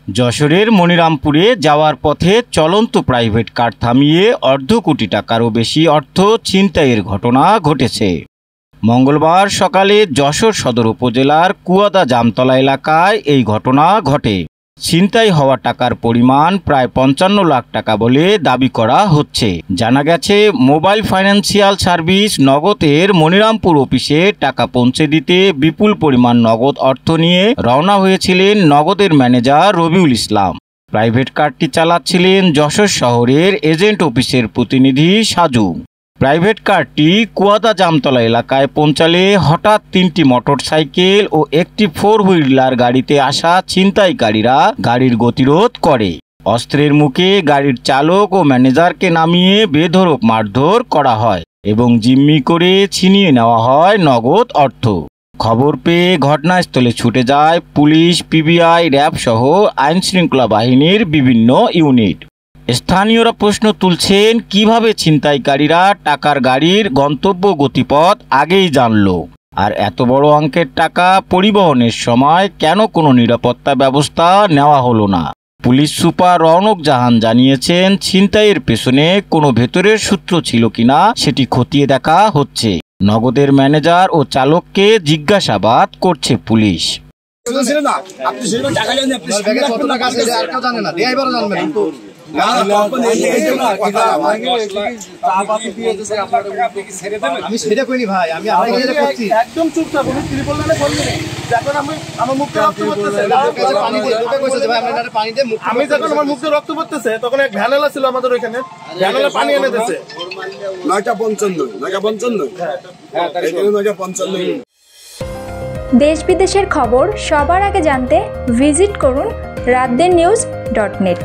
যশোরের মনিরামপুরে যাওয়ার পথে চলন্ত প্রাইভেট কার থামিয়ে অর্ধ কোটি টাকারও বেশি অর্থ ছিনতাইয়ের ঘটনা ঘটেছে। মঙ্গলবার সকালে যশোর সদর উপজেলার কুয়াদা জামতলা এলাকায় এই ঘটনা ঘটে। ছিনতাই হওয়া টাকার পরিমাণ প্রায় ৫৫ লাখ টাকা বলে দাবি করা হচ্ছে। জানা গেছে, মোবাইল ফাইন্যান্সিয়াল সার্ভিস নগদের মনিরামপুর অফিসে টাকা পৌঁছে দিতে বিপুল পরিমাণ নগদ অর্থ নিয়ে রওনা হয়েছিলেন নগদের ম্যানেজার রবিউল ইসলাম। প্রাইভেট কারটি চালাচ্ছিলেন যশোর শহরের এজেন্ট অফিসের প্রতিনিধি সাজু। প্রাইভেট কারটি কুয়াদা জামতলা এলাকায় পৌঁছালে হঠাৎ ৩টি মোটরসাইকেল ও একটি 4 হুইলার গাড়িতে আসা ছিনতাইকারীরা গাড়ির গতিরোধ করে। অস্ত্রের মুখে গাড়ির চালক ও ম্যানেজারকে নামিয়ে বেধড়ক মারধর করা হয় এবং জিম্মি করে ছিনিয়ে নেওয়া হয় নগদ অর্থ। খবর পেয়ে ঘটনাস্থলে ছুটে যায় পুলিশ, পিবিআই, র্যাব সহ আইনশৃঙ্খলা বাহিনীর বিভিন্ন ইউনিট। স্থানীয়রা প্রশ্ন তুলছেন, কিভাবে ছিনতাইকারীরা টাকার গাড়ির গন্তব্য গতিপথ আগেই জানল, আর এত বড় অঙ্কের টাকা পরিবহনের সময় কেন কোনো নিরাপত্তা ব্যবস্থা নেওয়া হলো না। পুলিশ সুপার রওনক জাহান জানিয়েছেন, ছিনতাইয়ের পেছনে কোনো ভেতরের সূত্র ছিল কিনা সেটি খতিয়ে দেখা হচ্ছে। নগদের ম্যানেজার ও চালককে জিজ্ঞাসাবাদ করছে পুলিশ। একদম চুপচাপ আমি যখন আমার মুখে রক্ত পড়তেছে তখন এক ভ্যানেলা ছিল আমাদের ওইখানে, ভ্যানেলা পানি এনে দিয়েছে 9:55। দেশ বিদেশের খবর সবার আগে জানতে ভিজিট করুন রাতদেরনিউজ.net।